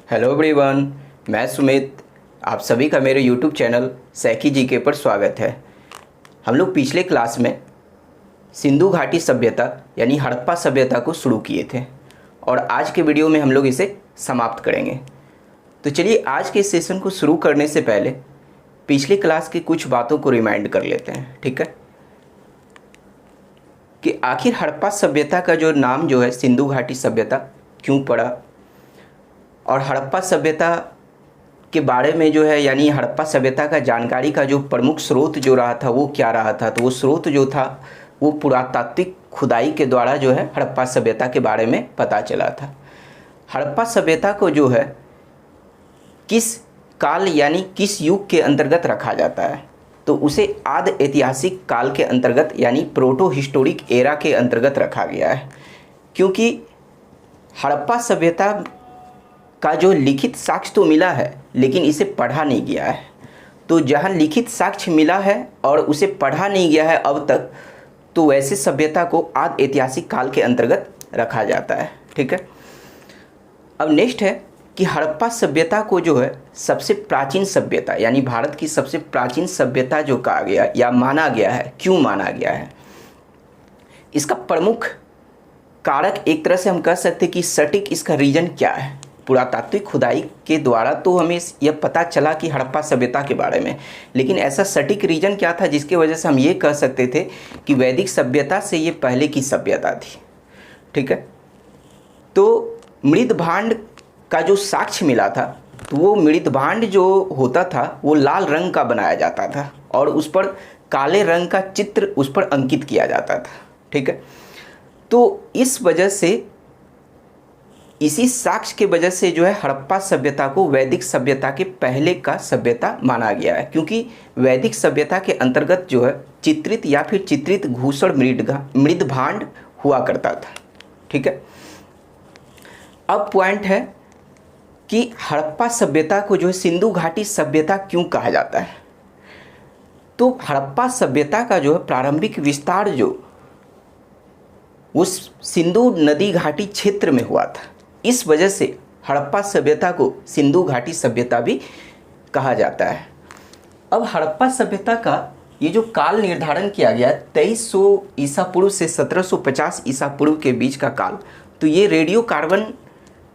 Hello everyone, मैं सुमित। आप सभी का मेरे यूट्यूब चैनल सैकी जीके पर स्वागत है। हम लोग पिछले क्लास में सिंधु घाटी सभ्यता यानी हड़प्पा सभ्यता को शुरू किए थे और आज के वीडियो में हम लोग इसे समाप्त करेंगे। तो चलिए आज के सेशन को शुरू करने से पहले पिछले क्लास की कुछ बातों को रिमाइंड कर लेते हैं, ठीक है। कि आखिर हड़प्पा सभ्यता का जो नाम जो है सिंधु घाटी सभ्यता क्यों पड़ा और हड़प्पा सभ्यता के बारे में जो है यानी हड़प्पा सभ्यता का जानकारी का जो प्रमुख स्रोत जो रहा था वो क्या रहा था। तो वो स्रोत जो था वो पुरातात्विक खुदाई के द्वारा जो है हड़प्पा सभ्यता के बारे में पता चला था। हड़प्पा सभ्यता को जो है किस काल यानी किस युग के अंतर्गत रखा जाता है, तो उसे आदि ऐतिहासिक काल के अंतर्गत यानी प्रोटो हिस्टोरिक एरा के अंतर्गत रखा गया है। क्योंकि हड़प्पा सभ्यता का जो लिखित साक्ष्य तो मिला है लेकिन इसे पढ़ा नहीं गया है। तो जहाँ लिखित साक्ष्य मिला है और उसे पढ़ा नहीं गया है अब तक, तो वैसे सभ्यता को आदि ऐतिहासिक काल के अंतर्गत रखा जाता है, ठीक है। अब नेक्स्ट है कि हड़प्पा सभ्यता को जो है सबसे प्राचीन सभ्यता यानी भारत की सबसे प्राचीन सभ्यता जो कहा गया या माना गया है, क्यों माना गया है। इसका प्रमुख कारक एक तरह से हम कह सकते हैं कि सटीक इसका रीजन क्या है। पुरातात्विक खुदाई के द्वारा तो हमें यह पता चला कि हड़प्पा सभ्यता के बारे में, लेकिन ऐसा सटीक रीजन क्या था जिसकी वजह से हम ये कह सकते थे कि वैदिक सभ्यता से ये पहले की सभ्यता थी, ठीक है। तो मृद भांड का जो साक्ष्य मिला था, तो वो मृद भांड जो होता था वो लाल रंग का बनाया जाता था और उस पर काले रंग का चित्र उस पर अंकित किया जाता था, ठीक है। तो इस वजह से इसी साक्ष्य के वजह से जो है हड़प्पा सभ्यता को वैदिक सभ्यता के पहले का सभ्यता माना गया है। क्योंकि वैदिक सभ्यता के अंतर्गत जो है चित्रित या फिर चित्रित घूसड़ मृद भांड हुआ करता था, ठीक है। अब पॉइंट है कि हड़प्पा सभ्यता को जो है सिंधु घाटी सभ्यता क्यों कहा जाता है। तो हड़प्पा सभ्यता का जो है प्रारंभिक विस्तार जो उस सिंधु नदी घाटी क्षेत्र में हुआ था, इस वजह से हड़प्पा सभ्यता को सिंधु घाटी सभ्यता भी कहा जाता है। अब हड़प्पा सभ्यता का ये जो काल निर्धारण किया गया 2300 ईसा पूर्व से 1750 ईसा पूर्व के बीच का काल, तो ये रेडियो कार्बन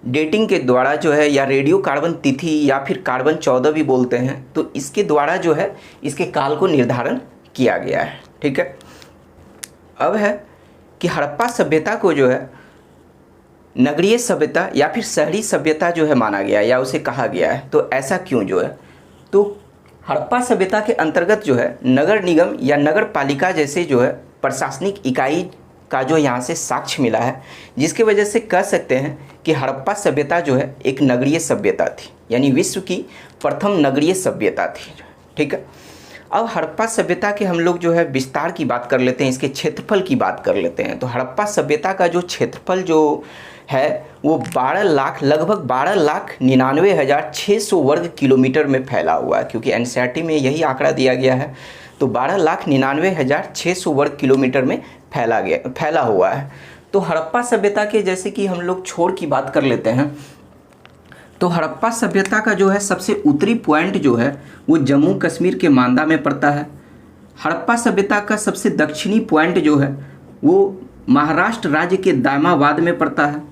डेटिंग के द्वारा जो है या रेडियो कार्बन तिथि या फिर कार्बन 14 भी बोलते हैं, तो इसके द्वारा जो है इसके काल को निर्धारण किया गया है, ठीक है। अब है कि हड़प्पा सभ्यता को जो है नगरीय सभ्यता या फिर शहरी सभ्यता जो है माना गया या उसे कहा गया है। तो ऐसा क्यों जो है, तो हड़प्पा सभ्यता के अंतर्गत जो है नगर निगम या नगर पालिका जैसे जो है प्रशासनिक इकाई का जो यहाँ से साक्ष्य मिला है, जिसकी वजह से कह सकते हैं कि हड़प्पा सभ्यता जो है एक नगरीय सभ्यता थी यानी विश्व की प्रथम नगरीय सभ्यता थी, ठीक है। अब हड़प्पा सभ्यता के हम लोग जो है विस्तार की बात कर लेते हैं, इसके क्षेत्रफल की बात कर लेते हैं। तो हड़प्पा सभ्यता का जो क्षेत्रफल जो है वो 12 लाख लगभग 12,99,600 वर्ग किलोमीटर में फैला हुआ है। क्योंकि एनसीईआरटी में यही आंकड़ा दिया गया है, तो 12,99,600 वर्ग किलोमीटर में फैला हुआ है। तो हड़प्पा सभ्यता के जैसे कि हम लोग छोर की बात कर लेते हैं, तो हड़प्पा सभ्यता का जो है सबसे उत्तरी पॉइंट जो है वो जम्मू कश्मीर के मांदा में पड़ता है। हड़प्पा सभ्यता का सबसे दक्षिणी पॉइंट जो है वो महाराष्ट्र राज्य के दामाबाद में पड़ता है।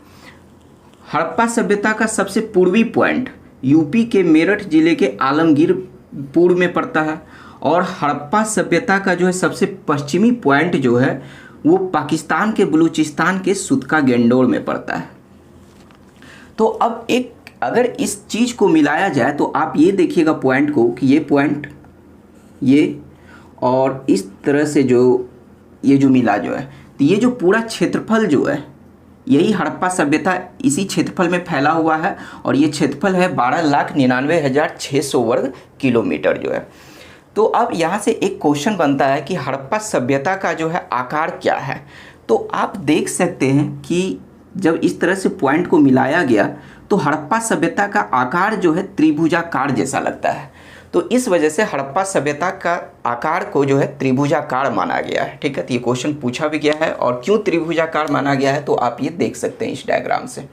हड़प्पा सभ्यता का सबसे पूर्वी पॉइंट यूपी के मेरठ जिले के आलमगीरपुर में पड़ता है और हड़प्पा सभ्यता का जो है सबसे पश्चिमी पॉइंट जो है वो पाकिस्तान के बलूचिस्तान के सुतका गेंडोर में पड़ता है। तो अब अगर इस चीज़ को मिलाया जाए तो आप ये देखिएगा पॉइंट को कि ये पॉइंट ये और इस तरह से जो ये जो मिला जो है, तो ये जो पूरा क्षेत्रफल जो है यही हड़प्पा सभ्यता इसी क्षेत्रफल में फैला हुआ है और ये क्षेत्रफल है 12,99,600 वर्ग किलोमीटर जो है। तो अब यहाँ से एक क्वेश्चन बनता है कि हड़प्पा सभ्यता का जो है आकार क्या है। तो आप देख सकते हैं कि जब इस तरह से पॉइंट को मिलाया गया तो हड़प्पा सभ्यता का आकार जो है त्रिभुजाकार जैसा लगता है। तो इस वजह से हड़प्पा सभ्यता का आकार को जो है त्रिभुजाकार माना गया है, ठीक है। तो ये क्वेश्चन पूछा भी गया है और क्यों त्रिभुजाकार माना गया है तो आप ये देख सकते हैं इस डायग्राम से।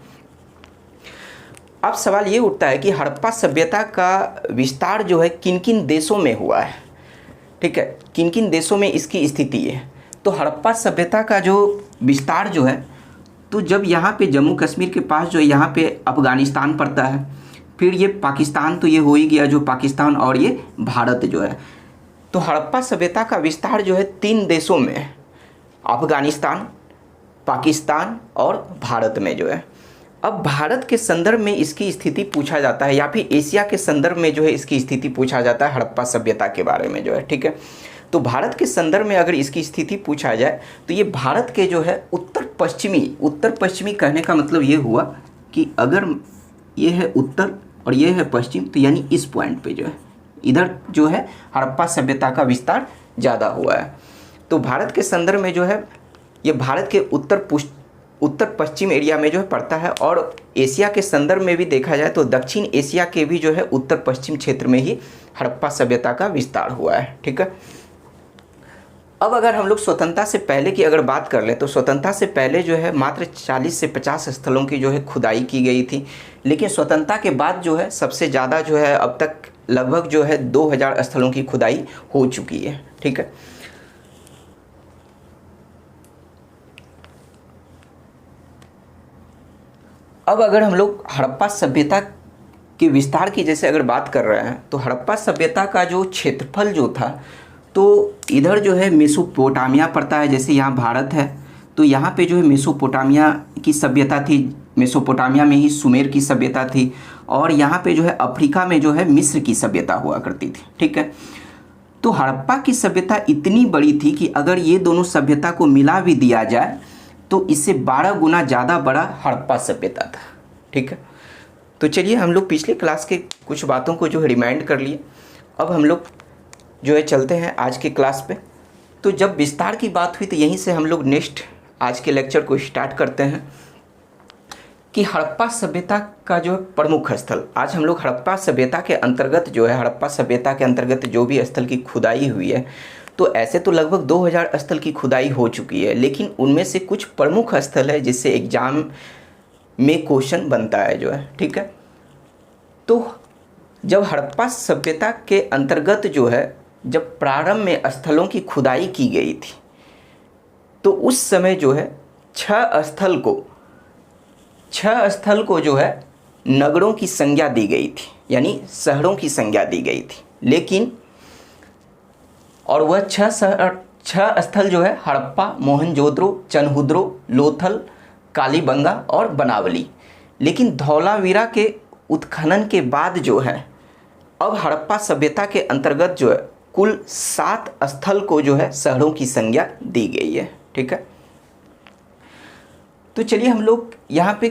अब सवाल ये उठता है कि हड़प्पा सभ्यता का विस्तार जो है किन किन देशों में हुआ है, ठीक है, किन किन देशों में इसकी स्थिति है। तो हड़प्पा सभ्यता का जो विस्तार जो है, तो जब यहाँ पे जम्मू कश्मीर के पास जो है यहाँ पे अफ़गानिस्तान पड़ता है, फिर ये पाकिस्तान, तो ये हो ही गया जो पाकिस्तान, और ये भारत जो है। तो हड़प्पा सभ्यता का विस्तार जो है 3 देशों में है, अफ़गानिस्तान, पाकिस्तान और भारत में जो है। अब भारत के संदर्भ में इसकी स्थिति पूछा जाता है, या फिर एशिया के संदर्भ में जो है इसकी स्थिति पूछा जाता है हड़प्पा सभ्यता के बारे में जो है, ठीक है। तो भारत के संदर्भ में अगर इसकी स्थिति पूछा जाए तो ये भारत के जो है उत्तर पश्चिमी कहने का मतलब ये हुआ कि अगर ये है उत्तर और ये है पश्चिम, तो यानी इस पॉइंट पे जो है इधर जो है हड़प्पा सभ्यता का विस्तार ज़्यादा हुआ है। तो भारत के संदर्भ में जो है ये भारत के उत्तर पश्चिम एरिया में जो है पड़ता है, और एशिया के संदर्भ में भी देखा जाए तो दक्षिण एशिया के भी जो है उत्तर पश्चिम क्षेत्र में ही हड़प्पा सभ्यता का विस्तार हुआ है, ठीक है। अब अगर हम लोग स्वतंत्रता से पहले की अगर बात कर लें तो स्वतंत्रता से पहले जो है मात्र 40 से 50 स्थलों की जो है खुदाई की गई थी, लेकिन स्वतंत्रता के बाद जो है सबसे ज़्यादा जो है अब तक लगभग जो है 2000 स्थलों की खुदाई हो चुकी है, ठीक है। अब अगर हम लोग हड़प्पा सभ्यता के विस्तार की जैसे अगर बात कर रहे हैं, तो हड़प्पा सभ्यता का जो क्षेत्रफल जो था, तो इधर जो है मेसोपोटामिया पड़ता है, जैसे यहाँ भारत है तो यहाँ पे जो है मेसोपोटामिया की सभ्यता थी, मेसोपोटामिया में ही सुमेर की सभ्यता थी, और यहाँ पे जो है अफ्रीका में जो है मिस्र की सभ्यता हुआ करती थी, ठीक है। तो हड़प्पा की सभ्यता इतनी बड़ी थी कि अगर ये दोनों सभ्यता को मिला भी दिया जाए तो इससे 12 गुना ज़्यादा बड़ा हड़प्पा सभ्यता था, ठीक है। तो चलिए हम लोग पिछले क्लास के कुछ बातों को जो है रिमाइंड कर लिए, अब हम लोग जो है चलते हैं आज के क्लास पे। तो जब विस्तार की बात हुई तो यहीं से हम लोग नेक्स्ट आज के लेक्चर को स्टार्ट करते हैं कि हड़प्पा सभ्यता का जो प्रमुख स्थल, आज हम लोग हड़प्पा सभ्यता के अंतर्गत जो है हड़प्पा सभ्यता के अंतर्गत जो भी स्थल की खुदाई हुई है, तो ऐसे तो लगभग 2000 स्थल की खुदाई हो चुकी है, लेकिन उनमें से कुछ प्रमुख स्थल है जिससे एग्जाम में क्वेश्चन बनता है जो है, ठीक है। तो जब हड़प्पा सभ्यता के अंतर्गत जो है जब प्रारंभ में स्थलों की खुदाई की गई थी, तो उस समय जो है 6 स्थल को जो है नगरों की संज्ञा दी गई थी, यानी शहरों की संज्ञा दी गई थी, लेकिन और वह 6 स्थल जो है हड़प्पा, मोहनजोदड़ो, चनहुद्रो, लोथल, कालीबंगा और बनावली। लेकिन धौलावीरा के उत्खनन के बाद जो है अब हड़प्पा सभ्यता के अंतर्गत जो है कुल 7 स्थल को जो है शहरों की संज्ञा दी गई है, ठीक है। तो चलिए हम लोग यहाँ पे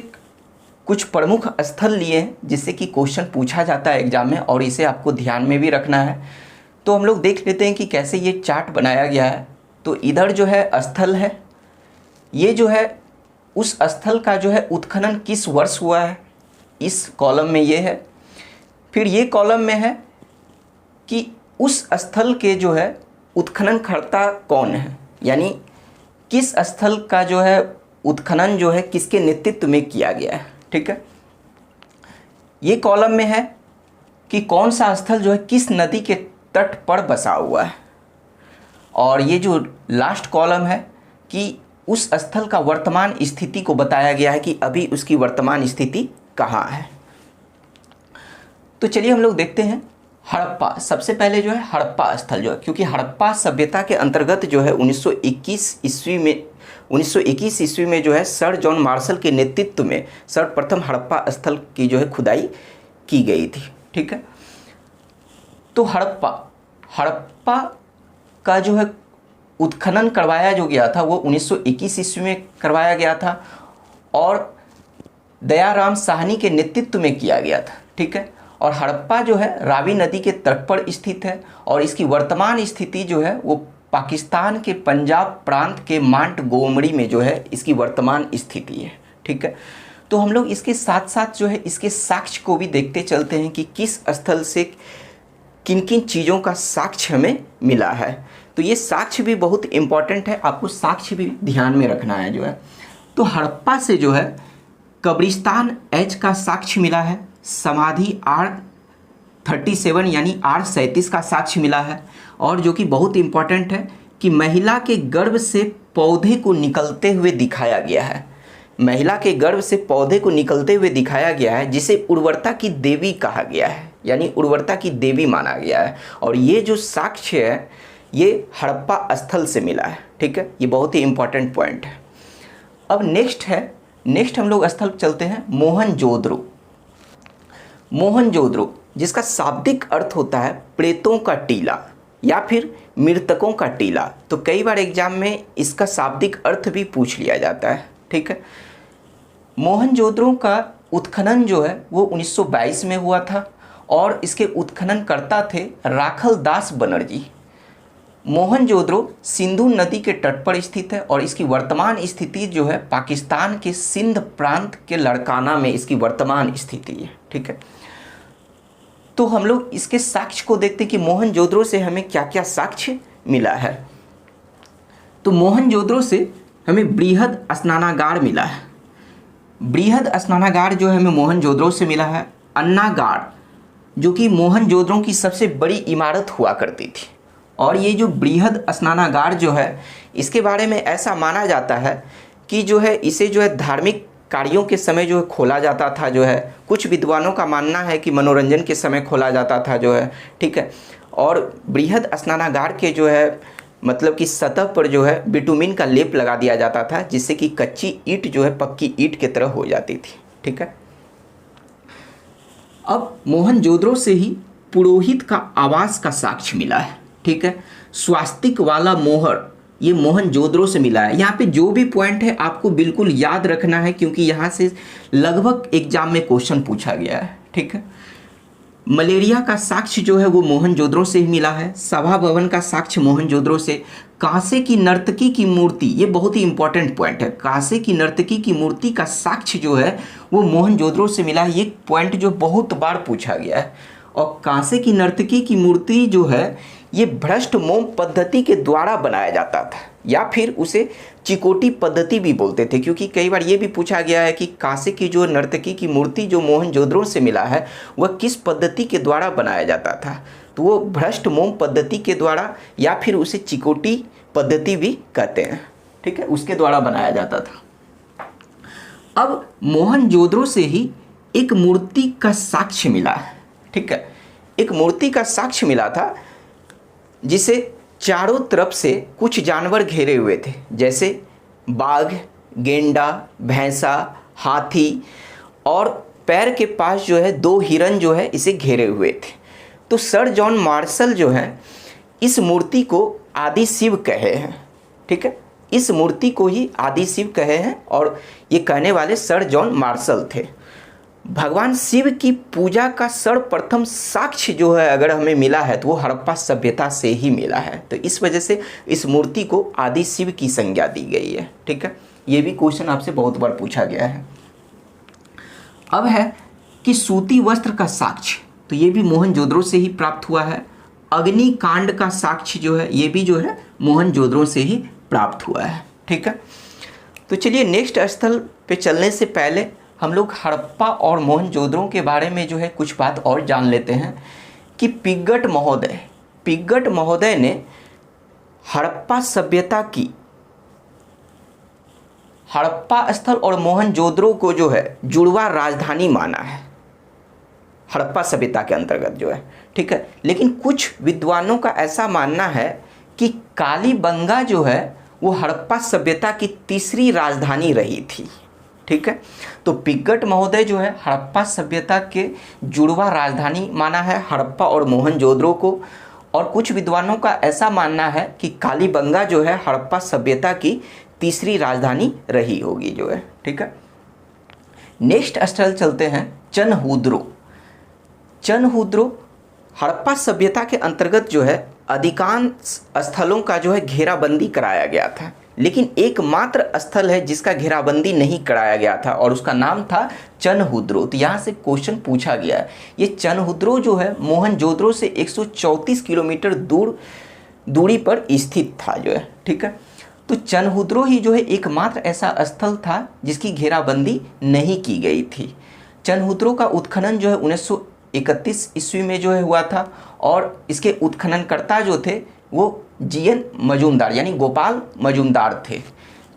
कुछ प्रमुख स्थल लिए हैं जिससे कि क्वेश्चन पूछा जाता है एग्जाम में, और इसे आपको ध्यान में भी रखना है। तो हम लोग देख लेते हैं कि कैसे ये चार्ट बनाया गया है। तो इधर जो है स्थल है, ये जो है उस स्थल का जो है उत्खनन किस वर्ष हुआ है, इस कॉलम में ये है। फिर ये कॉलम में है कि उस स्थल के जो है उत्खननकर्ता कौन है, यानी किस स्थल का जो है उत्खनन जो है किसके नेतृत्व में किया गया है, ठीक है। ये कॉलम में है कि कौन सा स्थल जो है किस नदी के तट पर बसा हुआ है, और ये जो लास्ट कॉलम है कि उस स्थल का वर्तमान स्थिति को बताया गया है कि अभी उसकी वर्तमान स्थिति कहाँ है। तो चलिए हम लोग देखते हैं हड़प्पा। सबसे पहले जो है हड़प्पा स्थल जो है, क्योंकि हड़प्पा सभ्यता के अंतर्गत जो है 1921 ईस्वी में जो है सर जॉन मार्शल के नेतृत्व में सर्वप्रथम हड़प्पा स्थल की जो है खुदाई की गई थी, ठीक है। तो हड़प्पा का जो है उत्खनन करवाया जो गया था वो 1921 ईस्वी में करवाया गया था, और दयाराम साहनी के नेतृत्व में किया गया था, ठीक है। और हड़प्पा जो है रावी नदी के तट पर स्थित है, और इसकी वर्तमान स्थिति जो है वो पाकिस्तान के पंजाब प्रांत के मांट गोमड़ी में जो है इसकी वर्तमान स्थिति है, ठीक है। तो हम लोग इसके साथ साथ जो है इसके साक्ष्य को भी देखते चलते हैं कि किस स्थल से किन किन चीज़ों का साक्ष्य हमें मिला है। तो ये साक्ष्य भी बहुत इम्पॉर्टेंट है, आपको साक्ष्य भी ध्यान में रखना है जो है। तो हड़प्पा से जो है कब्रिस्तान एच का साक्ष्य मिला है, समाधि R37 यानी R37 का साक्ष्य मिला है, और जो कि बहुत इंपॉर्टेंट है कि महिला के गर्भ से पौधे को निकलते हुए दिखाया गया है। महिला के गर्भ से पौधे को निकलते हुए दिखाया गया है, जिसे उर्वरता की देवी कहा गया है, यानी उर्वरता की देवी माना गया है। और ये जो साक्ष्य है ये हड़प्पा स्थल से मिला है। ठीक है, ये बहुत ही इंपॉर्टेंट पॉइंट है। अब नेक्स्ट हम लोग स्थल चलते हैं मोहनजोदड़ो। मोहनजोदड़ो जिसका शाब्दिक अर्थ होता है प्रेतों का टीला या फिर मृतकों का टीला। तो कई बार एग्जाम में इसका शाब्दिक अर्थ भी पूछ लिया जाता है। ठीक है, मोहनजोदड़ो का उत्खनन जो है वो 1922 में हुआ था और इसके उत्खननकर्ता थे राखल दास बनर्जी। मोहनजोदड़ो सिंधु नदी के तट पर स्थित है और इसकी वर्तमान स्थिति जो है पाकिस्तान के सिंध प्रांत के लड़काना में इसकी वर्तमान स्थिति है। ठीक है, तो हम लोग इसके साक्ष्य को देखते हैं कि मोहनजोदड़ो से हमें क्या क्या साक्ष्य मिला है। तो मोहनजोदड़ो से हमें बृहद स्नानागार मिला है। बृहद स्नानागार जो है हमें मोहनजोदड़ो से मिला है। अन्नागार जो कि मोहनजोदड़ो की सबसे बड़ी इमारत हुआ करती थी, और ये जो बृहद स्नानागार जो है इसके बारे में ऐसा माना जाता है कि जो है इसे जो है धार्मिक कार्यों के समय जो है खोला जाता था। जो है कुछ विद्वानों का मानना है कि मनोरंजन के समय खोला जाता था जो है। ठीक है, और बृहद स्नानागार के जो है मतलब कि सतह पर जो है बिटुमिन का लेप लगा दिया जाता था, जिससे कि कच्ची ईंट जो है पक्की ईंट की तरह हो जाती थी। ठीक है, अब मोहनजोदड़ो से ही पुरोहित का आवास का साक्ष्य मिला है। ठीक है, स्वास्तिक वाला मोहर ये मोहनजोदड़ो से मिला है। यहाँ पे जो भी पॉइंट है आपको बिल्कुल याद रखना है, क्योंकि यहाँ से लगभग एग्जाम में क्वेश्चन पूछा गया है। ठीक है, मलेरिया का साक्ष्य जो है वो मोहनजोदड़ो से ही मिला है। सभा भवन का साक्ष्य मोहनजोदड़ो से। कांसे की नर्तकी की मूर्ति, ये बहुत ही इंपॉर्टेंट पॉइंट है। कांसे की नर्तकी की मूर्ति का साक्ष्य जो है वो मोहनजोदड़ो से मिला है। ये पॉइंट जो बहुत बार पूछा गया है। और कांसे की नर्तकी की मूर्ति जो है ये भ्रष्ट मोम पद्धति के द्वारा बनाया जाता था, या फिर उसे चिकोटी पद्धति भी बोलते थे, क्योंकि कई बार ये भी पूछा गया है कि कांसे की जो नर्तकी की मूर्ति जो मोहनजोदड़ो से मिला है वह किस पद्धति के द्वारा बनाया जाता था। तो वो भ्रष्ट मोम पद्धति के द्वारा या फिर उसे चिकोटी पद्धति भी कहते हैं। ठीक है, उसके द्वारा बनाया जाता था। अब मोहनजोदड़ो से ही एक मूर्ति का साक्ष्य मिला है। ठीक है, एक मूर्ति का साक्ष्य मिला था जिसे चारों तरफ से कुछ जानवर घेरे हुए थे, जैसे बाघ, गेंडा, भैंसा, हाथी, और पैर के पास जो है 2 हिरन जो है इसे घेरे हुए थे। तो सर जॉन मार्शल जो है इस मूर्ति को आदि शिव कहे हैं। ठीक है, इस मूर्ति को ही आदि शिव कहे हैं, और ये कहने वाले सर जॉन मार्शल थे। भगवान शिव की पूजा का सर्वप्रथम साक्ष्य जो है अगर हमें मिला है तो वो हड़प्पा सभ्यता से ही मिला है। तो इस वजह से इस मूर्ति को आदि शिव की संज्ञा दी गई है। ठीक है, ये भी क्वेश्चन आपसे बहुत बार पूछा गया है। अब है कि सूती वस्त्र का साक्ष्य, तो ये भी मोहनजोदड़ो से ही प्राप्त हुआ है। अग्निकांड का साक्ष्य जो है ये भी जो है मोहनजोदड़ो से ही प्राप्त हुआ है। ठीक है, तो चलिए नेक्स्ट स्थल पे चलने से पहले हम लोग हड़प्पा और मोहनजोदड़ो के बारे में जो है कुछ बात और जान लेते हैं कि पिग्गट महोदय ने हड़प्पा सभ्यता की, हड़प्पा स्थल और मोहनजोदड़ो को जो है जुड़वा राजधानी माना है हड़प्पा सभ्यता के अंतर्गत जो है। ठीक है, लेकिन कुछ विद्वानों का ऐसा मानना है कि कालीबंगा जो है वो हड़प्पा सभ्यता की तीसरी राजधानी रही थी। ठीक है, तो पिग्गट महोदय जो है हड़प्पा सभ्यता के जुड़वा राजधानी माना है हड़प्पा और मोहनजोदड़ो को, और कुछ विद्वानों का ऐसा मानना है कि कालीबंगा जो है हड़प्पा सभ्यता की तीसरी राजधानी रही होगी जो है। ठीक है, नेक्स्ट स्थल चलते हैं चनहुद्रो। हड़प्पा सभ्यता के अंतर्गत जो है अधिकांश स्थलों का जो है घेराबंदी कराया गया था, लेकिन एकमात्र स्थल है जिसका घेराबंदी नहीं कराया गया था और उसका नाम था चनहुद्रो। तो यहाँ से क्वेश्चन पूछा गया है। ये चनहुद्रो जो है मोहनजोदड़ो से 134 किलोमीटर दूरी पर स्थित था जो है। ठीक है, तो चनहुद्रो ही जो है एकमात्र ऐसा स्थल था जिसकी घेराबंदी नहीं की गई थी। चनहुद्रो का उत्खनन जो है 1931 ईस्वी में जो है हुआ था और इसके उत्खननकर्ता जो थे वो जीएन मजूमदार यानी गोपाल मजूमदार थे।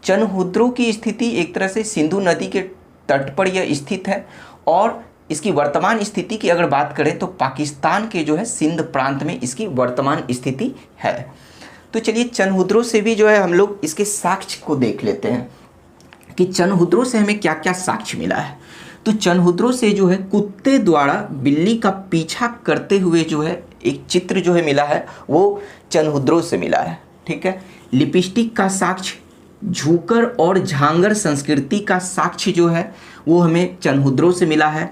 चनहुद्रो की स्थिति एक तरह से सिंधु नदी के तट पर यह स्थित है और इसकी वर्तमान स्थिति की अगर बात करें तो पाकिस्तान के जो है सिंध प्रांत में इसकी वर्तमान स्थिति है। तो चलिए चनहुद्रो से भी जो है हम लोग इसके साक्ष्य को देख लेते हैं कि चनहुद्रो से हमें क्या क्या साक्ष्य मिला है। तो चनहुद्रो से जो है कुत्ते द्वारा बिल्ली का पीछा करते हुए जो है एक चित्र जो है मिला है वो चनहुद्रो से मिला है। ठीक है, लिपस्टिक का साक्ष्य, झूकर और झांगर संस्कृति का साक्ष्य जो है वो हमें चनहुद्रो से मिला है।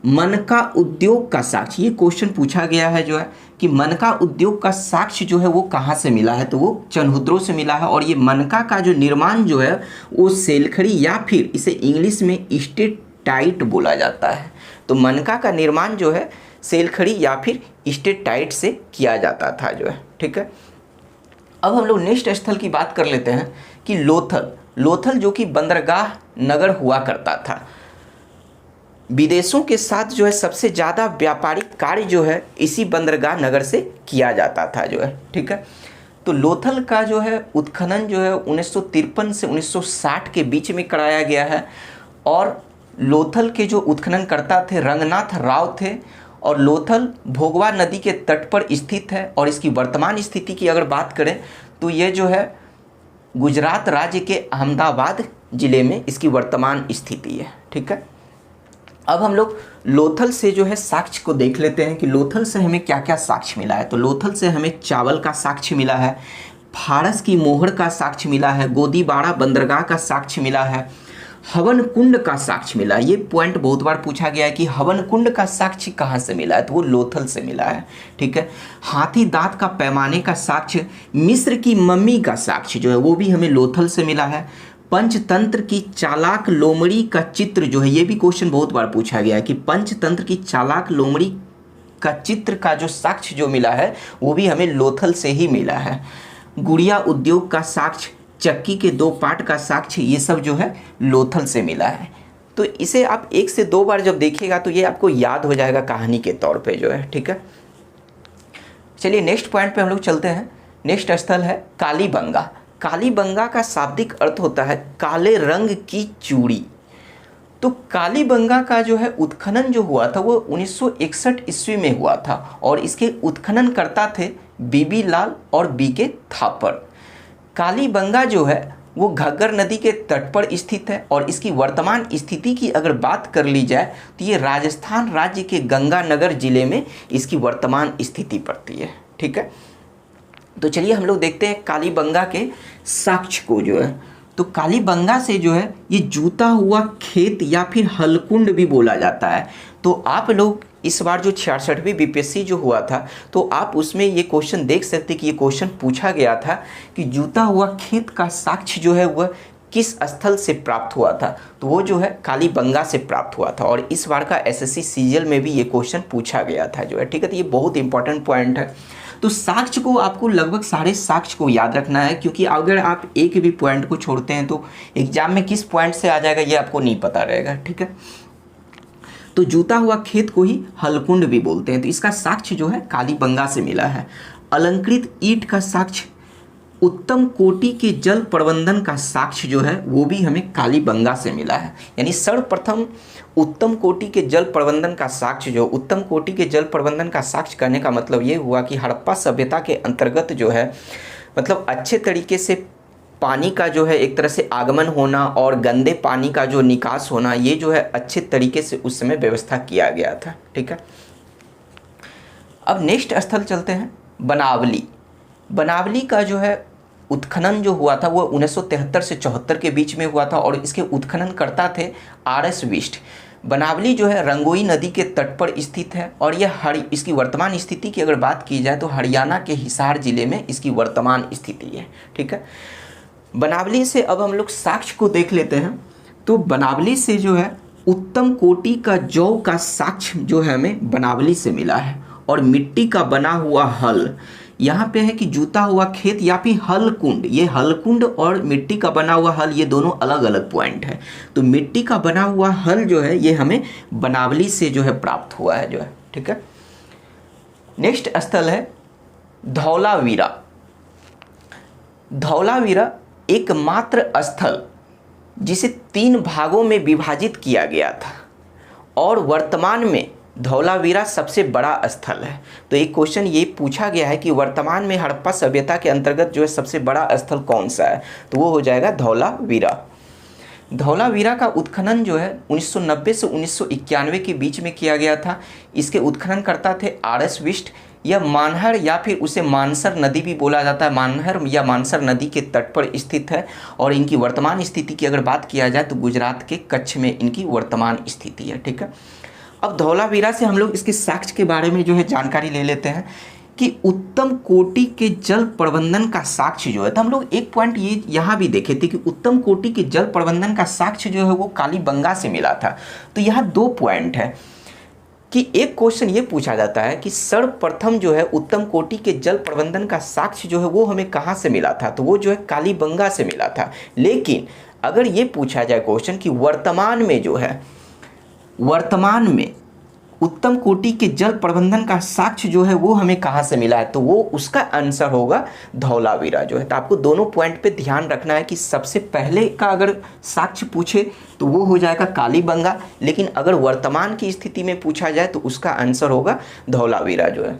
मनका उद्योग का साक्ष्य, ये क्वेश्चन पूछा गया है जो है कि मनका उद्योग का साक्ष्य जो है वो कहाँ से मिला है, तो वो चनहुद्रो से मिला है। और ये मनका का जो निर्माण जो है वो सेलखड़ी या फिर इसे इंग्लिश में स्टेटाइट बोला जाता है। तो मनका का निर्माण जो है सेलखड़ी या फिर स्टेटाइट से किया जाता था जो है। ठीक है, अब हम लोग नेक्स्ट स्थल की बात कर लेते हैं कि लोथल। लोथल जो कि बंदरगाह नगर हुआ करता था। विदेशों के साथ जो है सबसे ज़्यादा व्यापारिक कार्य जो है इसी बंदरगाह नगर से किया जाता था जो है। ठीक है, तो लोथल का जो है उत्खनन जो है 1953 से 1960 के बीच में कराया गया है और लोथल के जो उत्खननकर्ता थे रंगनाथ राव थे और लोथल भोगवा नदी के तट पर स्थित है और इसकी वर्तमान स्थिति की अगर बात करें तो ये जो है गुजरात राज्य के अहमदाबाद ज़िले में इसकी वर्तमान स्थिति है। ठीक है, अब हम लोग लोथल से जो है साक्ष्य को देख लेते हैं कि लोथल से हमें क्या क्या साक्ष्य मिला है। तो लोथल से हमें चावल का साक्ष्य मिला है, फारस की मोहर का साक्ष्य मिला है, गोदीबाड़ा बंदरगाह का साक्ष्य मिला है, हवन कुंड का साक्ष्य मिला है। ये पॉइंट बहुत बार पूछा गया है कि हवन कुंड का साक्ष्य कहाँ से मिला है, तो वो लोथल से मिला है। ठीक है, हाथी दांत का पैमाने का साक्ष्य, मिस्र की मम्मी का साक्ष्य जो है वो भी हमें लोथल से मिला है। पंचतंत्र की चालाक लोमड़ी का चित्र जो है, ये भी क्वेश्चन बहुत बार पूछा गया है कि पंचतंत्र की चालाक लोमड़ी का चित्र का जो साक्ष्य जो मिला है वो भी हमें लोथल से ही मिला है। गुड़िया उद्योग का साक्ष्य, चक्की के 2 पार्ट का साक्ष्य, ये सब जो है लोथल से मिला है। तो इसे आप 1 से 2 बार जब देखिएगा तो ये आपको याद हो जाएगा कहानी के तौर पे जो है। ठीक है, चलिए नेक्स्ट पॉइंट पे हम लोग चलते हैं। नेक्स्ट स्थल है कालीबंगा। कालीबंगा का शाब्दिक अर्थ होता है काले रंग की चूड़ी। तो कालीबंगा का जो है उत्खनन जो हुआ था वो 1961 ईस्वी में हुआ था और इसके उत्खननकर्ता थे बीबी लाल और बीके थापर। कालीबंगा जो है वो घग्गर नदी के तट पर स्थित है और इसकी वर्तमान स्थिति की अगर बात कर ली जाए तो ये राजस्थान राज्य के गंगानगर जिले में इसकी वर्तमान स्थिति पड़ती है। ठीक है, तो चलिए हम लोग देखते हैं कालीबंगा के साक्ष्य को जो है। तो कालीबंगा से जो है ये जूता हुआ खेत या फिर हलकुंड भी बोला जाता है। तो आप लोग इस बार जो 66वीं बीपीएससी जो हुआ था तो आप उसमें ये क्वेश्चन देख सकते कि ये क्वेश्चन पूछा गया था कि जूता हुआ खेत का साक्ष्य जो है वह किस स्थल से प्राप्त हुआ था, तो वो जो है कालीबंगा से प्राप्त हुआ था। और इस बार का एसएससी सीजीएल में भी ये क्वेश्चन पूछा गया था जो है। ठीक है, तो ये बहुत इंपॉर्टेंट पॉइंट है। तो साक्ष्य को आपको लगभग सारे साक्ष्य को याद रखना है क्योंकि अगर आप एक भी पॉइंट को छोड़ते हैं तो एग्जाम में किस पॉइंट से आ जाएगा ये आपको नहीं पता रहेगा। ठीक है, तो जूता हुआ खेत को ही हलकुंड भी बोलते हैं। तो इसका साक्ष्य जो है कालीबंगा से मिला है। अलंकृत ईंट का साक्ष्य, उत्तम कोटि के जल प्रबंधन का साक्ष्य जो है वो भी हमें कालीबंगा से मिला है। यानी सर्वप्रथम उत्तम कोटि के जल प्रबंधन का साक्ष्य जो उत्तम कोटि के जल प्रबंधन का साक्ष्य करने का मतलब ये हुआ कि हड़प्पा सभ्यता के अंतर्गत जो है मतलब अच्छे तरीके से पानी का जो है एक तरह से आगमन होना और गंदे पानी का जो निकास होना, ये जो है अच्छे तरीके से उस समय व्यवस्था किया गया था। ठीक है, अब नेक्स्ट स्थल चलते हैं बनावली। बनावली का जो है उत्खनन जो हुआ था वो 1973 से 74 के बीच में हुआ था और इसके उत्खननकर्ता थे आरएस बिष्ट। बनावली जो है रंगोई नदी के तट पर स्थित है और यह इसकी वर्तमान स्थिति की अगर बात की जाए तो हरियाणा के हिसार जिले में इसकी वर्तमान स्थिति है। ठीक है, बनावली से अब हम लोग साक्ष्य को देख लेते हैं। तो बनावली से जो है उत्तम कोटि का जौ का साक्ष्य जो है हमें बनावली से मिला है और मिट्टी का बना हुआ हल, यहाँ पे है कि जूता हुआ खेत या फिर हल कुंड। ये हल कुंड और मिट्टी का बना हुआ हल, ये दोनों अलग अलग पॉइंट है। तो मिट्टी का बना हुआ हल जो है ये हमें बनावली से जो है प्राप्त हुआ है जो है, ठीक है। नेक्स्ट स्थल है धौलावीरा। धौलावीरा एकमात्र स्थल जिसे 3 भागों में विभाजित किया गया था और वर्तमान में धौलावीरा सबसे बड़ा स्थल है। तो एक क्वेश्चन ये पूछा गया है कि वर्तमान में हड़प्पा सभ्यता के अंतर्गत जो है सबसे बड़ा स्थल कौन सा है, तो वो हो जाएगा धौलावीरा। धौलावीरा का उत्खनन जो है 1990 से 1991 के बीच में किया गया था। इसके उत्खननकर्ता थे RS बिष्ट। यह मानहर या फिर उसे मानसर नदी भी बोला जाता है, मानहर या मानसर नदी के तट पर स्थित है। और इनकी वर्तमान स्थिति की अगर बात किया जाए तो गुजरात के कच्छ में इनकी वर्तमान स्थिति है, ठीक है। अब धौलावीरा से हम लोग इसके साक्ष्य के बारे में जो है जानकारी ले लेते हैं कि उत्तम कोटि के जल प्रबंधन का साक्ष्य जो है, तो हम लोग एक पॉइंट ये यहाँ भी देखे थे कि उत्तम कोटि के जल प्रबंधन का साक्ष्य जो है वो कालीबंगा से मिला था। तो यहाँ 2 पॉइंट है कि एक क्वेश्चन ये पूछा जाता है कि सर्वप्रथम जो है उत्तम कोटि के जल प्रबंधन का साक्ष्य जो है वो हमें कहाँ से मिला था, तो वो जो है कालीबंगा से मिला था। लेकिन अगर ये पूछा जाए क्वेश्चन कि वर्तमान में जो है, वर्तमान में उत्तम कोटि के जल प्रबंधन का साक्ष्य जो है वो हमें कहाँ से मिला है, तो वो उसका आंसर होगा धौलावीरा जो है। तो आपको दोनों पॉइंट पे ध्यान रखना है कि सबसे पहले का अगर साक्ष्य पूछे तो वो हो जाएगा कालीबंगा, लेकिन अगर वर्तमान की स्थिति में पूछा जाए तो उसका आंसर होगा धौलावीरा जो है।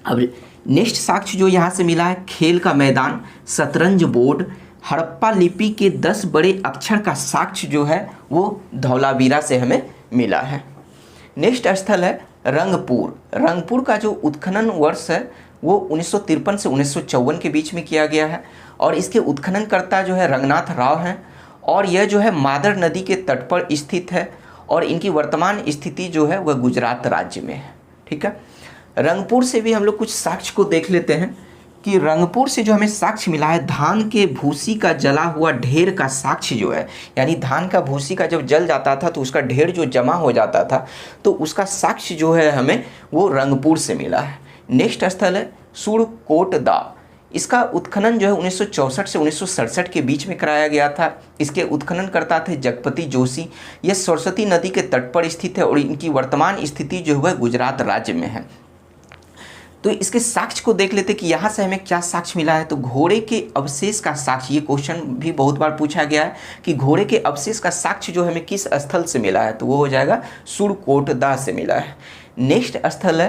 अब नेक्स्ट साक्ष्य जो यहाँ से मिला है, खेल का मैदान, शतरंज बोर्ड, हड़प्पा लिपि के 10 बड़े अक्षर का साक्ष्य जो है वो धौलावीरा से हमें मिला है। नेक्स्ट स्थल है रंगपुर। रंगपुर का जो उत्खनन वर्ष है वो 1953 से 1954 के बीच में किया गया है और इसके उत्खननकर्ता जो है रंगनाथ राव हैं और यह जो है मादर नदी के तट पर स्थित है और इनकी वर्तमान स्थिति जो है वह गुजरात राज्य में है, ठीक है। रंगपुर से भी हम लोग कुछ साक्ष्य को देख लेते हैं कि रंगपुर से जो हमें साक्ष्य मिला है, धान के भूसी का जला हुआ ढेर का साक्ष्य जो है, यानी धान का भूसी का जब जल जाता था तो उसका ढेर जो जमा हो जाता था तो उसका साक्ष्य जो है हमें वो रंगपुर से मिला है। नेक्स्ट स्थल है सुरकोटदा। इसका उत्खनन जो है 1964 से 1967 के बीच में कराया गया था। इसके उत्खननकर्ता थे जगपति जोशी। यह सरस्वती नदी के तट पर स्थित है और इनकी वर्तमान स्थिति जो है गुजरात राज्य में है। तो इसके साक्ष्य को देख लेते कि यहाँ से हमें क्या साक्ष्य मिला है, तो घोड़े के अवशेष का साक्ष्य। ये क्वेश्चन भी बहुत बार पूछा गया है कि घोड़े के अवशेष का साक्ष्य जो हमें किस स्थल से मिला है, तो वो हो जाएगा सुरकोटदा से मिला है। नेक्स्ट स्थल है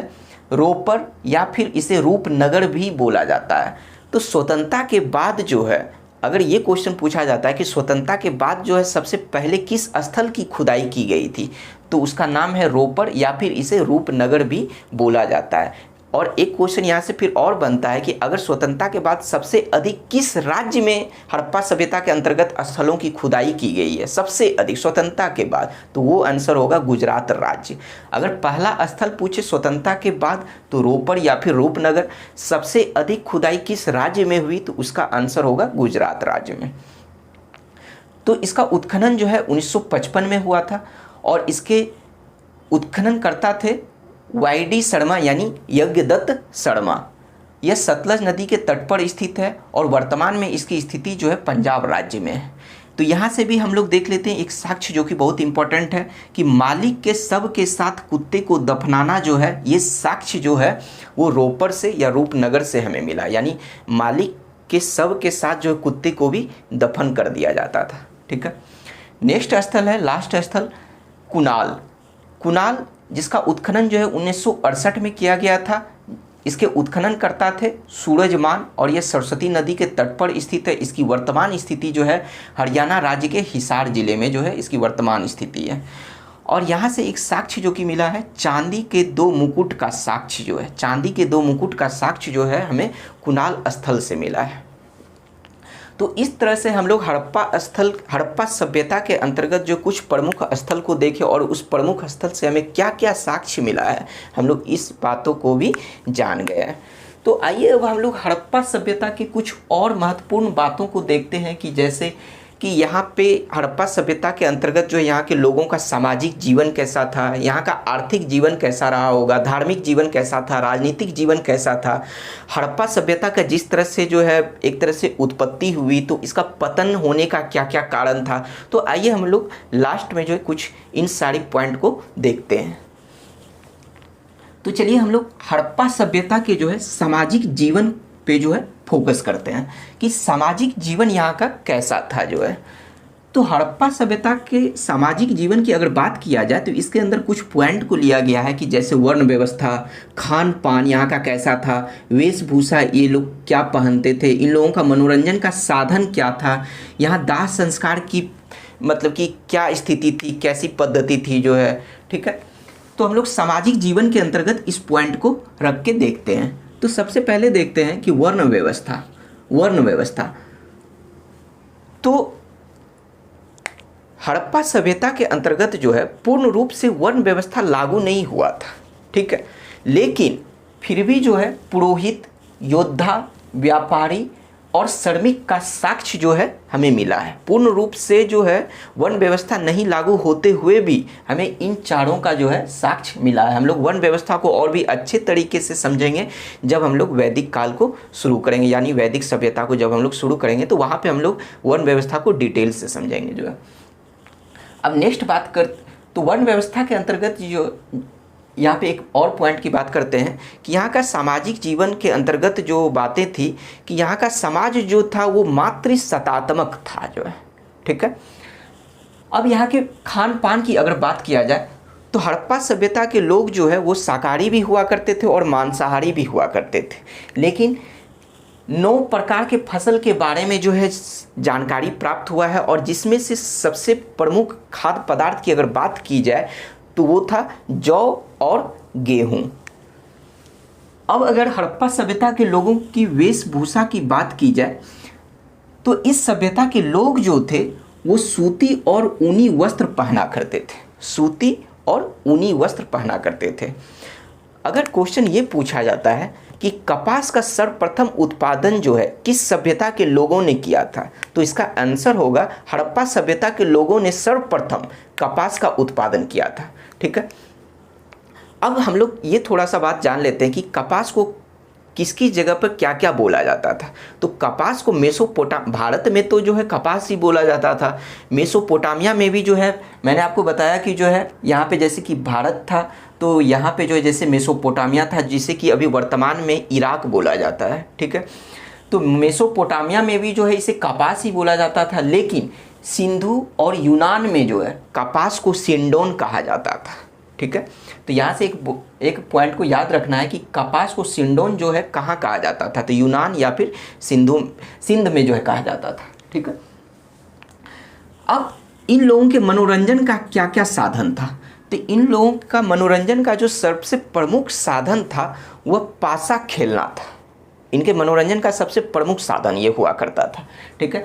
रोपर या फिर इसे रूपनगर भी बोला जाता है। तो स्वतंत्रता के बाद जो है, अगर ये क्वेश्चन पूछा जाता है कि स्वतंत्रता के बाद जो है सबसे पहले किस स्थल की खुदाई की गई थी, तो उसका नाम है रोपर या फिर इसे रूपनगर भी बोला जाता है। और एक क्वेश्चन यहाँ से फिर और बनता है कि अगर स्वतंत्रता के बाद सबसे अधिक किस राज्य में हड़प्पा सभ्यता के अंतर्गत स्थलों की खुदाई की गई है सबसे अधिक स्वतंत्रता के बाद, तो वो आंसर होगा गुजरात राज्य। अगर पहला स्थल पूछे स्वतंत्रता के बाद तो रोपर या फिर रूपनगर, सबसे अधिक खुदाई किस राज्य में हुई तो उसका आंसर होगा गुजरात राज्य में। तो इसका उत्खनन जो है 1955 में हुआ था और इसके उत्खननकर्ता थे YD शर्मा यानी यज्ञदत्त शर्मा। यह सतलज नदी के तट पर स्थित है और वर्तमान में इसकी स्थिति जो है पंजाब राज्य में है। तो यहाँ से भी हम लोग देख लेते हैं एक साक्ष्य जो कि बहुत इंपॉर्टेंट है कि मालिक के शव के साथ कुत्ते को दफनाना जो है, ये साक्ष्य जो है वो रोपर से या रूपनगर से हमें मिला, यानी मालिक के शव के साथ जो कुत्ते को भी दफन कर दिया जाता था, ठीक है। नेक्स्ट स्थल है, लास्ट स्थल कुणाल। कुणाल जिसका उत्खनन जो है 1968 में किया गया था। इसके उत्खननकर्ता थे सूरजमान और यह सरस्वती नदी के तट पर स्थित है। इसकी वर्तमान स्थिति जो है हरियाणा राज्य के हिसार जिले में जो है इसकी वर्तमान स्थिति है। और यहाँ से एक साक्ष्य जो कि मिला है चांदी के 2 मुकुट का साक्ष्य जो है, चांदी के 2 मुकुट का साक्ष्य जो है हमें कुणाल स्थल से मिला है। तो इस तरह से हम लोग हड़प्पा सभ्यता के अंतर्गत जो कुछ प्रमुख स्थल को देखे और उस प्रमुख स्थल से हमें क्या क्या साक्ष्य मिला है, हम लोग इस बातों को भी जान गए हैं। तो आइए अब हम लोग हड़प्पा सभ्यता की कुछ और महत्वपूर्ण बातों को देखते हैं कि जैसे कि यहाँ पे हड़प्पा सभ्यता के अंतर्गत जो है यहाँ के लोगों का सामाजिक जीवन कैसा था, यहाँ का आर्थिक जीवन कैसा रहा होगा, धार्मिक जीवन कैसा था, राजनीतिक जीवन कैसा था, हड़प्पा सभ्यता का जिस तरह से जो है एक तरह से उत्पत्ति हुई तो इसका पतन होने का क्या क्या कारण था। तो आइए हम लोग लास्ट में जो है कुछ इन सारी पॉइंट को देखते हैं। तो चलिए हम लोग हड़प्पा सभ्यता के जो है सामाजिक जीवन पे जो है फोकस करते हैं कि सामाजिक जीवन यहाँ का कैसा था जो है। तो हड़प्पा सभ्यता के सामाजिक जीवन की अगर बात किया जाए तो इसके अंदर कुछ पॉइंट को लिया गया है कि जैसे वर्ण व्यवस्था, खान पान यहाँ का कैसा था, वेशभूषा ये लोग क्या पहनते थे, इन लोगों का मनोरंजन का साधन क्या था, यहाँ दाह संस्कार की मतलब कि क्या स्थिति थी, कैसी पद्धति थी जो है। ठीक है, तो हम लोग सामाजिक जीवन के अंतर्गत इस पॉइंट को रख के देखते हैं। तो सबसे पहले देखते हैं कि वर्ण व्यवस्था। तो हड़प्पा सभ्यता के अंतर्गत जो है पूर्ण रूप से वर्ण व्यवस्था लागू नहीं हुआ था। ठीक है, लेकिन फिर भी जो है पुरोहित, योद्धा, व्यापारी और श्रमिक का साक्ष्य जो है हमें मिला है। पूर्ण रूप से जो है वर्ण व्यवस्था नहीं लागू होते हुए भी हमें इन चारों का जो है साक्ष्य मिला है। हम लोग वर्ण व्यवस्था को और भी अच्छे तरीके से समझेंगे जब हम लोग वैदिक काल को शुरू करेंगे, यानी वैदिक सभ्यता को जब हम लोग शुरू करेंगे तो वहाँ पे हम लोग वर्ण व्यवस्था को डिटेल से समझेंगे जो है। अब नेक्स्ट बात कर तो वर्ण व्यवस्था के अंतर्गत जो यहाँ पे एक और पॉइंट की बात करते हैं कि यहाँ का सामाजिक जीवन के अंतर्गत जो बातें थी कि यहाँ का समाज जो था वो मातृसत्तात्मक था जो है। ठीक है, अब यहाँ के खान पान की अगर बात किया जाए तो हड़प्पा सभ्यता के लोग जो है वो शाकाहारी भी हुआ करते थे और मांसाहारी भी हुआ करते थे, लेकिन 9 प्रकार के फसल के बारे में जो है जानकारी प्राप्त हुआ है और जिसमें से सबसे प्रमुख खाद्य पदार्थ की अगर बात की जाए तो वो था जौ और गेहूं। अब अगर हड़प्पा सभ्यता के लोगों की वेशभूषा की बात की जाए तो इस सभ्यता के लोग जो थे वो सूती और ऊनी वस्त्र पहना करते थे, सूती और ऊनी वस्त्र पहना करते थे। अगर क्वेश्चन ये पूछा जाता है कि कपास का सर्वप्रथम उत्पादन जो है किस सभ्यता के लोगों ने किया था, तो इसका आंसर होगा हड़प्पा सभ्यता के लोगों ने सर्वप्रथम कपास का उत्पादन किया था। ठीक है, अब हम लोग ये थोड़ा सा बात जान लेते हैं कि कपास को किसकी जगह पर क्या क्या बोला जाता था। तो कपास को भारत में तो जो है कपास ही बोला जाता था। मेसोपोटामिया में भी जो है मैंने आपको बताया कि जो है यहाँ पे जैसे कि भारत था तो यहाँ पे जो है जैसे मेसोपोटामिया था जिसे कि अभी वर्तमान में इराक बोला जाता है। ठीक है, तो मेसोपोटामिया में भी जो है इसे कपास ही बोला जाता था, लेकिन सिंधु और यूनान में जो है कपास को सिंडोन कहा जाता था। ठीक है, तो यहाँ से एक पॉइंट को याद रखना है कि कपास को सिंडोन जो है कहाँ कहा जाता था, तो यूनान या फिर सिंध में जो है कहा जाता था। ठीक है, अब इन लोगों के मनोरंजन का क्या क्या साधन था, तो इन लोगों का मनोरंजन का जो सबसे प्रमुख साधन था वह पासा खेलना था। इनके मनोरंजन का सबसे प्रमुख साधन ये हुआ करता था। ठीक है,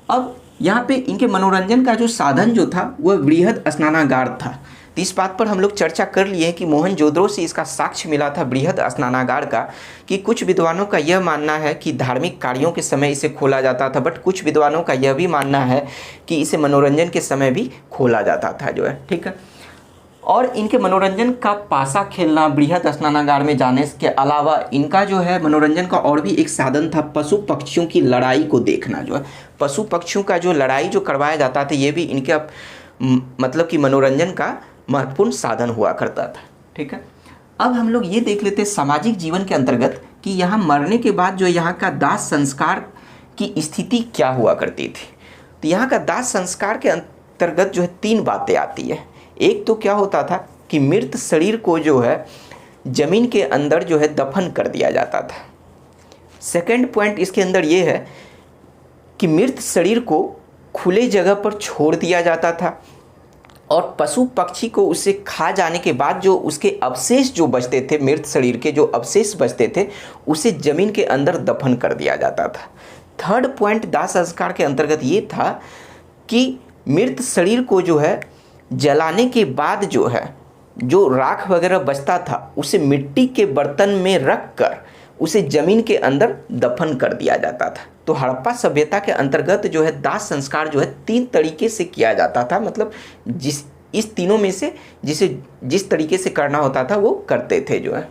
अब यहाँ पे इनके मनोरंजन का जो साधन जो था वह बृहद स्नानागार था। तो इस बात पर हम लोग चर्चा कर लिए कि मोहनजोदड़ो से इसका साक्ष्य मिला था बृहद स्नानागार का, कि कुछ विद्वानों का यह मानना है कि धार्मिक कार्यों के समय इसे खोला जाता था, बट कुछ विद्वानों का यह भी मानना है कि इसे मनोरंजन के समय भी खोला जाता था जो है। ठीक है, और इनके मनोरंजन का पासा खेलना, बृहद स्नानागार में जाने के अलावा इनका जो है मनोरंजन का और भी एक साधन था पशु पक्षियों की लड़ाई को देखना जो है। पशु पक्षियों का जो लड़ाई जो करवाया जाता था ये भी इनके मतलब कि मनोरंजन का महत्वपूर्ण साधन हुआ करता था। ठीक है, अब हम लोग ये देख लेते हैं सामाजिक जीवन के अंतर्गत कि यहाँ मरने के बाद जो यहाँ का दाह संस्कार की स्थिति क्या हुआ करती थी। तो यहाँ का दाह संस्कार के अंतर्गत जो है 3 बातें आती है। एक तो क्या होता था कि मृत शरीर को जो है जमीन के अंदर जो है दफन कर दिया जाता था। सेकंड पॉइंट इसके अंदर ये है कि मृत शरीर को खुले जगह पर छोड़ दिया जाता था और पशु पक्षी को उसे खा जाने के बाद जो उसके अवशेष जो बचते थे, मृत शरीर के जो अवशेष बचते थे, उसे जमीन के अंदर दफन कर दिया जाता था। थर्ड पॉइंट दाह संस्कार के अंतर्गत ये था कि मृत शरीर को जो है जलाने के बाद जो है जो राख वगैरह बचता था उसे मिट्टी के बर्तन में रख कर उसे ज़मीन के अंदर दफन कर दिया जाता था। तो हड़प्पा सभ्यता के अंतर्गत जो है दाह संस्कार जो है 3 तरीके से किया जाता था, मतलब इस तीनों में से जिस तरीके से करना होता था वो करते थे जो है।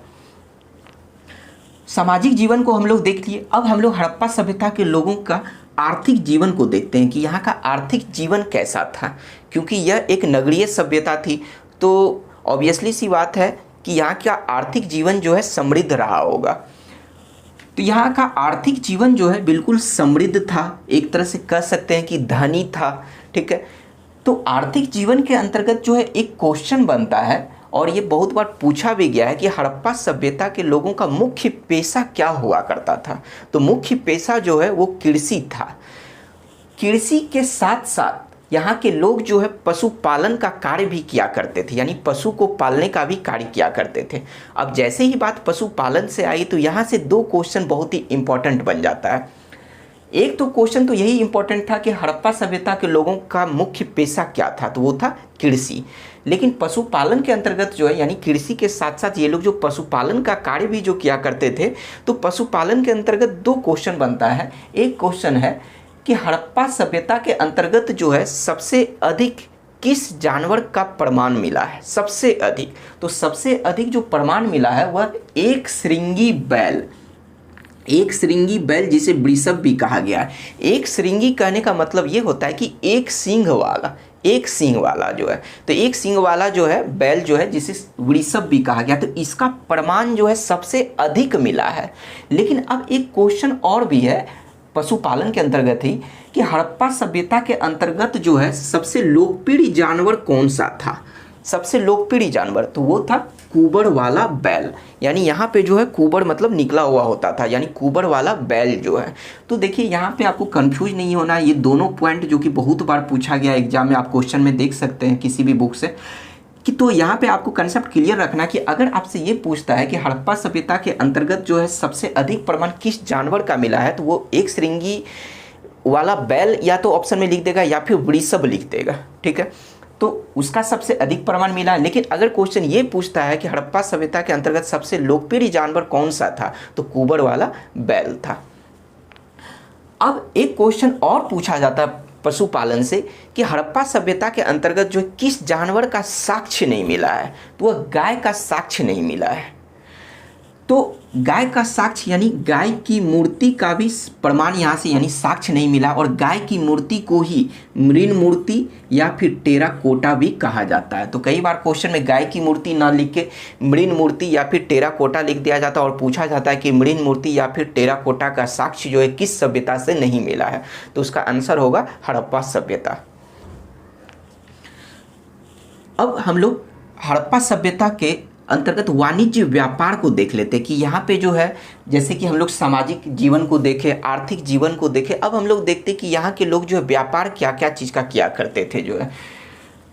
सामाजिक जीवन को हम लोग देख लिए। अब हम लोग हड़प्पा सभ्यता के लोगों का आर्थिक जीवन को देखते हैं कि यहाँ का आर्थिक जीवन कैसा था, क्योंकि यह एक नगरीय सभ्यता थी। तो ऑब्वियसली सी बात है कि यहाँ का आर्थिक जीवन जो है समृद्ध रहा होगा। तो यहाँ का आर्थिक जीवन जो है बिल्कुल समृद्ध था, एक तरह से कह सकते हैं कि धनी था, ठीक है। तो आर्थिक जीवन के अंतर्गत जो है एक क्वेश्चन बनता है और ये बहुत बार पूछा भी गया है कि हड़प्पा सभ्यता के लोगों का मुख्य पेशा क्या हुआ करता था। तो मुख्य पेशा जो है वो कृषि था। कृषि के साथ साथ यहाँ के लोग जो है पशुपालन का कार्य भी किया करते थे, यानी पशु को पालने का भी कार्य किया करते थे। अब जैसे ही बात पशुपालन से आई तो यहाँ से 2 क्वेश्चन बहुत ही इम्पोर्टेंट बन जाता है। एक तो क्वेश्चन तो यही इम्पोर्टेंट था कि हड़प्पा सभ्यता के लोगों का मुख्य पेशा क्या था, तो वो था कृषि। लेकिन पशुपालन के अंतर्गत जो है, यानी कृषि के साथ साथ ये लोग जो पशुपालन का कार्य भी जो किया करते थे, तो पशुपालन के अंतर्गत 2 क्वेश्चन बनता है। एक क्वेश्चन है कि हड़प्पा सभ्यता के अंतर्गत जो है सबसे अधिक किस जानवर का प्रमाण मिला है, सबसे अधिक। तो सबसे अधिक जो प्रमाण मिला है वह एक श्रृंगी बैल, एक श्रृंगी बैल जिसे वृषभ भी कहा गया है। एक श्रृंगी कहने का मतलब ये होता है कि एक सींग वाला, एक सींग वाला जो है, तो एक सींग वाला जो है बैल जो है जिसे वृषभ भी कहा गया, तो इसका प्रमाण जो है सबसे अधिक मिला है। लेकिन अब एक क्वेश्चन और भी है पशुपालन के अंतर्गत ही कि हड़प्पा सभ्यता के अंतर्गत जो है सबसे लोकप्रिय जानवर कौन सा था। सबसे लोकप्रिय जानवर तो वो था कुबर वाला बैल, यानी यहाँ पे जो है कुबर मतलब निकला हुआ होता था, यानी कुबर वाला बैल जो है। तो देखिए यहाँ पे आपको कंफ्यूज नहीं होना, ये दोनों पॉइंट जो कि बहुत बार पूछा गया एग्जाम में, आप क्वेश्चन में देख सकते हैं किसी भी बुक से कि, तो यहाँ पे आपको कंसेप्ट क्लियर रखना कि अगर आपसे ये पूछता है कि हड़प्पा सभ्यता के अंतर्गत जो है सबसे अधिक प्रमाण किस जानवर का मिला है, तो वो एक श्रृंगी वाला बैल या तो ऑप्शन में लिख देगा या फिर वृषभ लिख देगा, ठीक है। तो उसका सबसे अधिक प्रमाण मिला। लेकिन अगर क्वेश्चन ये पूछता है कि हड़प्पा सभ्यता के अंतर्गत सबसे लोकप्रिय जानवर कौन सा था, तो कुबर वाला बैल था। अब एक क्वेश्चन और पूछा जाता है पशुपालन से कि हड़प्पा सभ्यता के अंतर्गत जो किस जानवर का साक्ष्य नहीं मिला है, तो वह गाय का साक्ष्य नहीं मिला है। तो गाय का साक्ष्य यानी गाय की मूर्ति का भी प्रमाण यहाँ से यानी साक्ष्य नहीं मिला, और गाय की मूर्ति को ही मृण मूर्ति या फिर टेराकोटा भी कहा जाता है। तो कई बार क्वेश्चन में गाय की मूर्ति ना लिख के मृण मूर्ति या फिर टेराकोटा लिख दिया जाता है और पूछा जाता है कि मृण मूर्ति या फिर टेराकोटा का साक्ष्य जो है किस सभ्यता से नहीं मिला है, तो उसका आंसर होगा हड़प्पा सभ्यता। अब हम लोग हड़प्पा सभ्यता के अंतर्गत वाणिज्य व्यापार को देख लेते हैं कि यहाँ पे जो है जैसे कि हम लोग सामाजिक जीवन को देखें, आर्थिक जीवन को देखें। अब हम लोग देखते हैं कि यहाँ के लोग जो है व्यापार क्या क्या चीज़ का किया करते थे जो है।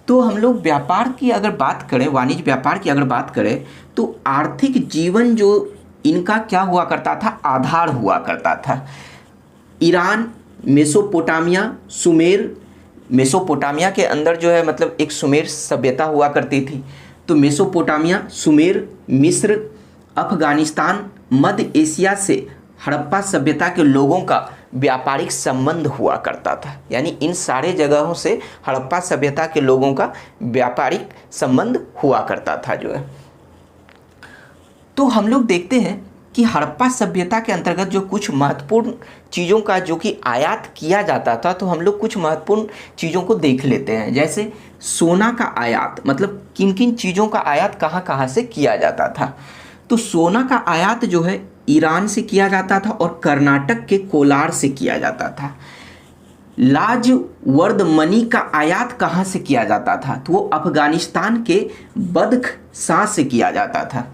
तो हम लोग व्यापार की अगर बात करें, वाणिज्य व्यापार की अगर बात करें, तो आर्थिक जीवन जो इनका क्या हुआ करता था, आधार हुआ करता था। ईरान, मेसोपोटामिया, सुमेर, मेसोपोटामिया के अंदर जो है मतलब एक सुमेर सभ्यता हुआ करती थी। तो मेसोपोटामिया, सुमेर, मिस्र, अफगानिस्तान, मध्य एशिया से हड़प्पा सभ्यता के लोगों का व्यापारिक संबंध हुआ करता था, यानी इन सारे जगहों से हड़प्पा सभ्यता के लोगों का व्यापारिक संबंध हुआ करता था जो है। तो हम लोग देखते हैं कि हड़प्पा सभ्यता के अंतर्गत जो कुछ महत्वपूर्ण चीज़ों का जो कि आयात किया जाता था, तो हम लोग कुछ महत्वपूर्ण चीज़ों को देख लेते हैं। जैसे सोना का आयात, मतलब किन किन चीज़ों का आयात कहाँ कहाँ से किया जाता था। तो सोना का आयात जो है ईरान से किया जाता था और कर्नाटक के कोलार से किया जाता था। लाजवर्द मनी का आयात कहाँ से किया जाता था, तो वो अफगानिस्तान के बदख्शां से किया जाता था।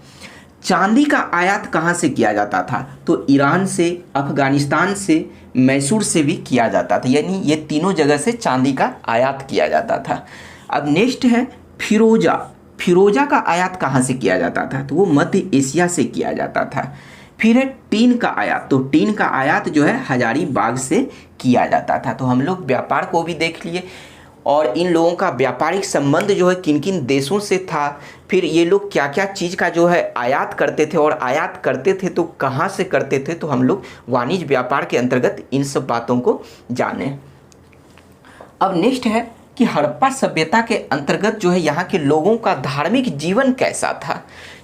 चांदी का आयात कहाँ से किया जाता था, तो ईरान से, अफगानिस्तान से, मैसूर से भी किया जाता था, यानी ये तीनों जगह से चांदी का आयात किया जाता था। अब नेक्स्ट है फिरोजा। फिरोजा का आयात कहाँ से किया जाता था, तो वो मध्य एशिया से किया जाता था। फिर है टीन का आयात। तो टीन का आयात जो है हजारीबाग से किया जाता था। तो हम लोग व्यापार को भी देख लिए और इन लोगों का व्यापारिक संबंध जो है किन किन देशों से था, फिर ये लोग क्या क्या चीज़ का जो है आयात करते थे, और आयात करते थे तो कहाँ से करते थे, तो हम लोग वाणिज्य व्यापार के अंतर्गत इन सब बातों को जाने। अब नेक्स्ट है कि हड़प्पा सभ्यता के अंतर्गत जो है यहाँ के लोगों का धार्मिक जीवन कैसा था,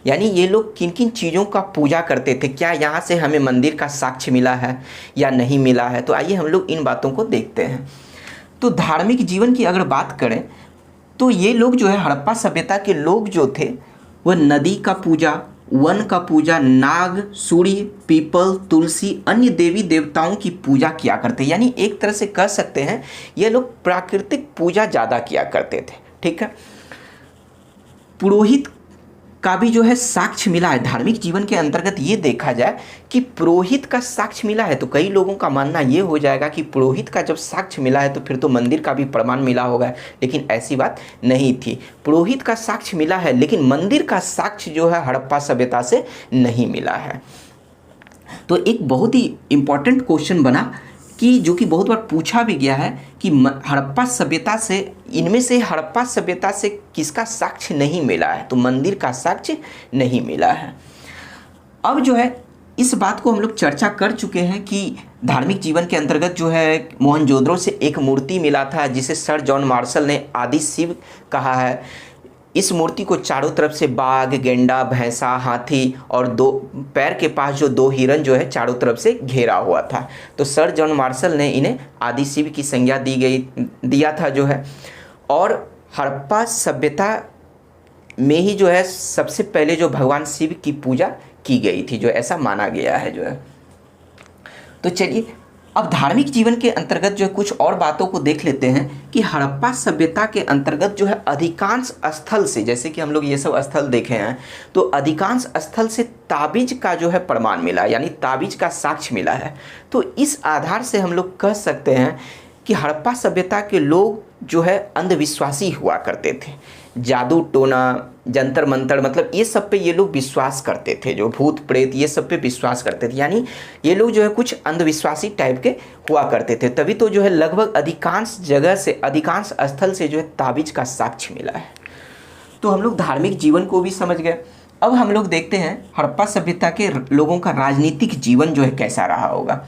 यानी ये लोग किन किन चीज़ों का पूजा करते थे, क्या यहाँ से हमें मंदिर का साक्ष्य मिला है या नहीं मिला है। तो आइए हम लोग इन बातों को देखते हैं। तो धार्मिक जीवन की अगर बात करें तो ये लोग जो है हड़प्पा सभ्यता के लोग जो थे वह नदी का पूजा, वन का पूजा, नाग, सूर्य, पीपल, तुलसी, अन्य देवी देवताओं की पूजा किया करते, यानी एक तरह से कह सकते हैं ये लोग प्राकृतिक पूजा ज़्यादा किया करते थे। ठीक है, पुरोहित का भी जो है साक्ष्य मिला है। धार्मिक जीवन के अंतर्गत ये देखा जाए कि पुरोहित का साक्ष्य मिला है, तो कई लोगों का मानना ये हो जाएगा कि पुरोहित का जब साक्ष्य मिला है तो फिर तो मंदिर का भी प्रमाण मिला होगा, लेकिन ऐसी बात नहीं थी। पुरोहित का साक्ष्य मिला है लेकिन मंदिर का साक्ष्य जो है हड़प्पा सभ्यता से नहीं मिला है। तो एक बहुत ही इंपॉर्टेंट क्वेश्चन बना कि जो कि बहुत बार पूछा भी गया है कि हड़प्पा सभ्यता से, इनमें से हड़प्पा सभ्यता से किसका साक्ष्य नहीं मिला है, तो मंदिर का साक्ष्य नहीं मिला है। अब जो है इस बात को हम लोग चर्चा कर चुके हैं कि धार्मिक जीवन के अंतर्गत जो है मोहनजोदड़ो से एक मूर्ति मिला था जिसे सर जॉन मार्शल ने आदि शिव कहा है। इस मूर्ति को चारों तरफ से बाघ, गेंडा, भैंसा, हाथी और दो पैर के पास जो दो हिरन जो है चारों तरफ से घेरा हुआ था। तो सर जॉन मार्शल ने इन्हें आदि शिव की संज्ञा दिया था जो है। और हड़प्पा सभ्यता में ही जो है सबसे पहले जो भगवान शिव की पूजा की गई थी, जो ऐसा माना गया है जो है। तो चलिए अब धार्मिक जीवन के अंतर्गत जो है कुछ और बातों को देख लेते हैं कि हड़प्पा सभ्यता के अंतर्गत जो है अधिकांश स्थल से, जैसे कि हम लोग ये सब स्थल देखे हैं, तो अधिकांश स्थल से ताबीज का जो है प्रमाण मिला, यानी ताबीज का साक्ष्य मिला है। तो इस आधार से हम लोग कह सकते हैं कि हड़प्पा सभ्यता के लोग जो है अंधविश्वासी हुआ करते थे। जादू टोना, जंतर मंतर, मतलब ये सब पे ये लोग विश्वास करते थे, जो भूत प्रेत ये सब पे विश्वास करते थे, यानी ये लोग जो है कुछ अंधविश्वासी टाइप के हुआ करते थे। तभी तो जो है लगभग अधिकांश जगह से, अधिकांश स्थल से जो है ताबीज का साक्ष्य मिला है। तो हम लोग धार्मिक जीवन को भी समझ गए। अब हम लोग देखते हैं हड़प्पा सभ्यता के लोगों का राजनीतिक जीवन जो है कैसा रहा होगा।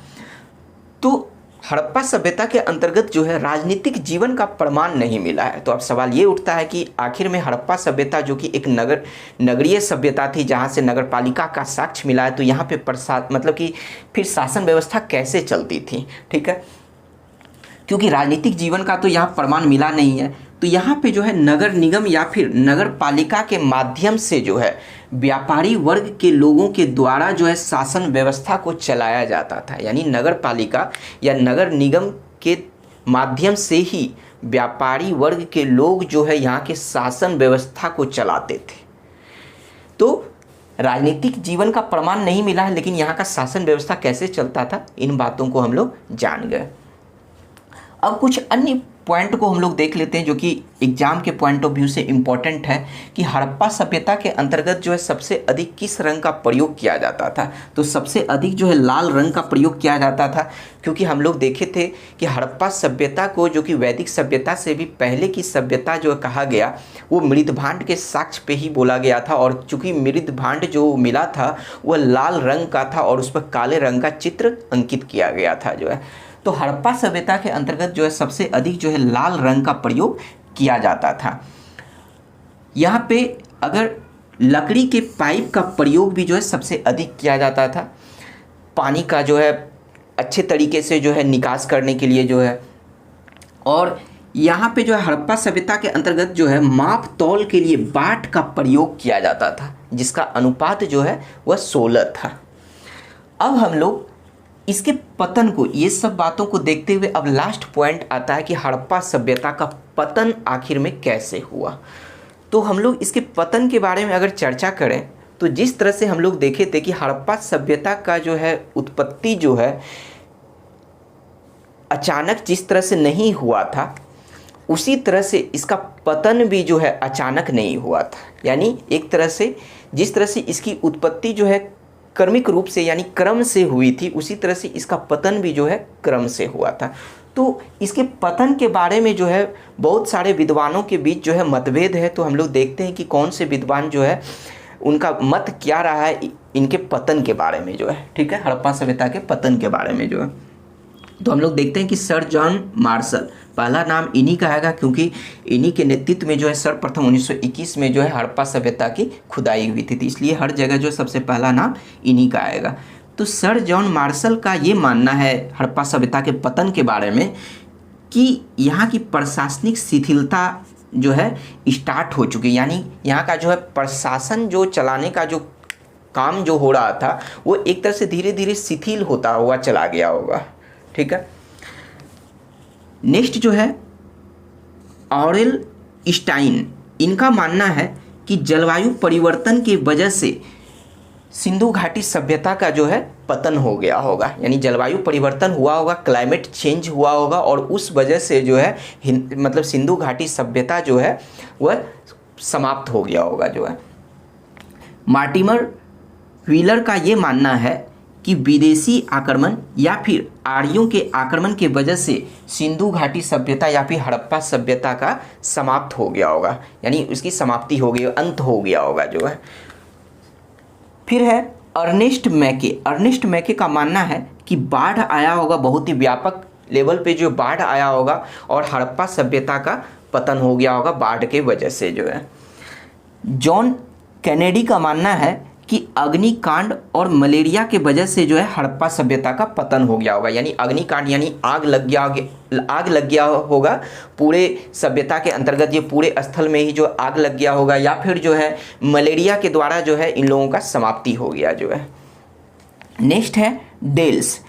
तो हड़प्पा सभ्यता के अंतर्गत जो है राजनीतिक जीवन का प्रमाण नहीं मिला है। तो अब सवाल ये उठता है कि आखिर में हड़प्पा सभ्यता जो कि एक नगरीय सभ्यता थी जहाँ से नगर पालिका का साक्ष्य मिला है, तो यहाँ पे मतलब कि फिर शासन व्यवस्था कैसे चलती थी। ठीक है, क्योंकि राजनीतिक जीवन का तो यहाँ प्रमाण मिला नहीं है, तो यहाँ पे जो है नगर निगम या फिर नगर पालिका के माध्यम से जो है व्यापारी वर्ग के लोगों के द्वारा जो है शासन व्यवस्था को चलाया जाता था, यानी नगर पालिका या नगर निगम के माध्यम से ही व्यापारी वर्ग के लोग जो है यहाँ के शासन व्यवस्था को चलाते थे। तो राजनीतिक जीवन का प्रमाण नहीं मिला है, लेकिन यहाँ का शासन व्यवस्था कैसे चलता था इन बातों को हम लोग जान गए। अब कुछ अन्य पॉइंट को हम लोग देख लेते हैं जो कि एग्जाम के पॉइंट ऑफ व्यू से इम्पोर्टेंट है कि हड़प्पा सभ्यता के अंतर्गत जो है सबसे अधिक किस रंग का प्रयोग किया जाता था। तो सबसे अधिक जो है लाल रंग का प्रयोग किया जाता था, क्योंकि हम लोग देखे थे कि हड़प्पा सभ्यता को जो कि वैदिक सभ्यता से भी पहले की सभ्यता जो कहा गया वो मृदभांड के साक्ष्य पे ही बोला गया था। और चूँकि मृदभांड जो मिला था वह लाल रंग का था और उस पर काले रंग का चित्र अंकित किया गया था जो है। तो हड़प्पा सभ्यता के अंतर्गत जो है सबसे अधिक जो है लाल रंग का प्रयोग किया जाता था। यहाँ पे अगर लकड़ी के पाइप का प्रयोग भी जो है सबसे अधिक किया जाता था, पानी का जो है अच्छे तरीके से जो है निकास करने के लिए जो है। और यहाँ पे जो है हड़प्पा सभ्यता के अंतर्गत जो है माप तौल के लिए बाट का प्रयोग किया जाता था, जिसका अनुपात जो है वह 16 था। अब हम लोग इसके पतन को, ये सब बातों को देखते हुए अब लास्ट पॉइंट आता है कि हड़प्पा सभ्यता का पतन आखिर में कैसे हुआ। तो हम लोग इसके पतन के बारे में अगर चर्चा करें तो जिस तरह से हम लोग देखे थे कि हड़प्पा सभ्यता का जो है उत्पत्ति जो है अचानक जिस तरह से नहीं हुआ था, उसी तरह से इसका पतन भी जो है अचानक नहीं हुआ था। यानी एक तरह से जिस तरह से इसकी उत्पत्ति जो है क्रमिक रूप से यानी क्रम से हुई थी, उसी तरह से इसका पतन भी जो है क्रम से हुआ था। तो इसके पतन के बारे में जो है बहुत सारे विद्वानों के बीच जो है मतभेद है। तो हम लोग देखते हैं कि कौन से विद्वान जो है उनका मत क्या रहा है इनके पतन के बारे में जो है, ठीक है, हड़प्पा सभ्यता के पतन के बारे में जो है। तो हम लोग देखते हैं कि सर जॉन मार्शल, पहला नाम इन्हीं का आएगा क्योंकि इन्हीं के नेतृत्व में जो है सर्वप्रथम 1921 में जो है हड़प्पा सभ्यता की खुदाई हुई थी, इसलिए हर जगह जो सबसे पहला नाम इन्हीं का आएगा। तो सर जॉन मार्शल का ये मानना है हड़प्पा सभ्यता के पतन के बारे में कि यहाँ की प्रशासनिक शिथिलता जो है स्टार्ट हो चुकी है, यानी यहाँ का जो है प्रशासन जो चलाने का जो काम जो हो रहा था वो एक तरह से धीरे धीरे शिथिल होता हुआ चला गया होगा, ठीक है। नेक्स्ट जो है ऑरेल स्टाइन, इनका मानना है कि जलवायु परिवर्तन की वजह से सिंधु घाटी सभ्यता का जो है पतन हो गया होगा, यानी जलवायु परिवर्तन हुआ होगा, क्लाइमेट चेंज हुआ होगा और उस वजह से जो है मतलब सिंधु घाटी सभ्यता जो है वह समाप्त हो गया होगा जो है। मार्टिमर व्हीलर का ये मानना है कि विदेशी आक्रमण या फिर आर्यों के आक्रमण के वजह से सिंधु घाटी सभ्यता या फिर हड़प्पा सभ्यता का समाप्त हो गया होगा, यानी उसकी समाप्ति हो गई, अंत हो गया होगा जो है। फिर है अर्नेस्ट मैके, अर्नेस्ट मैके का मानना है कि बाढ़ आया होगा, बहुत ही व्यापक लेवल पे जो बाढ़ आया होगा और हड़प्पा सभ्यता का पतन हो गया होगा बाढ़ के वजह से जो है। जॉन कैनेडी का मानना है कि अग्निकांड और मलेरिया के वजह से जो है हड़प्पा सभ्यता का पतन हो गया होगा, यानी अग्निकांड यानी आग लग गया होगा पूरे सभ्यता के अंतर्गत, ये पूरे स्थल में ही जो आग लग गया होगा, या फिर जो है मलेरिया के द्वारा जो है इन लोगों का समाप्ति हो गया जो है। नेक्स्ट है डेल्स,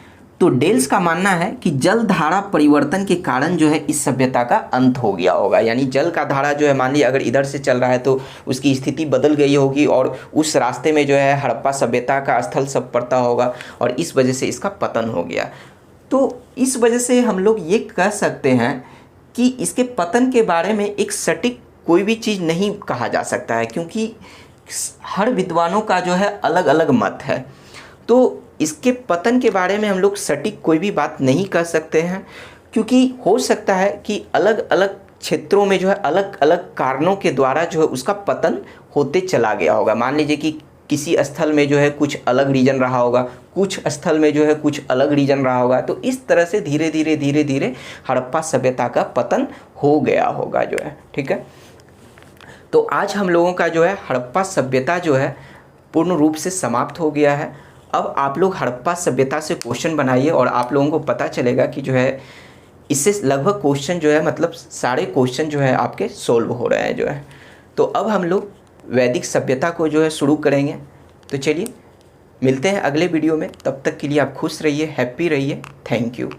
तो डेल्स का मानना है कि जल धारा परिवर्तन के कारण जो है इस सभ्यता का अंत हो गया होगा, यानी जल का धारा जो है मान लीजिए अगर इधर से चल रहा है तो उसकी स्थिति बदल गई होगी और उस रास्ते में जो है हड़प्पा सभ्यता का स्थल सब पड़ता होगा और इस वजह से इसका पतन हो गया। तो इस वजह से हम लोग ये कह सकते हैं कि इसके पतन के बारे में एक सटीक कोई भी चीज़ नहीं कहा जा सकता है, क्योंकि हर विद्वानों का जो है अलग अलग मत है। तो इसके पतन के बारे में हम लोग सटीक कोई भी बात नहीं कर सकते हैं, क्योंकि हो सकता है कि अलग अलग क्षेत्रों में जो है अलग अलग कारणों के द्वारा जो है उसका पतन होते चला गया होगा। मान लीजिए कि किसी स्थल में जो है कुछ अलग रीजन रहा होगा, कुछ स्थल में जो है कुछ अलग रीजन रहा होगा, तो इस तरह से धीरे धीरे हड़प्पा सभ्यता का पतन हो गया होगा जो है, ठीक है। तो आज हम लोगों का जो है हड़प्पा सभ्यता जो है पूर्ण रूप से समाप्त हो गया है। अब आप लोग हड़प्पा सभ्यता से क्वेश्चन बनाइए और आप लोगों को पता चलेगा कि जो है इससे लगभग क्वेश्चन जो है मतलब सारे क्वेश्चन जो है आपके सोल्व हो रहे हैं जो है। तो अब हम लोग वैदिक सभ्यता को जो है शुरू करेंगे। तो चलिए मिलते हैं अगले वीडियो में, तब तक के लिए आप खुश रहिए, हैप्पी रहिए, थैंक यू।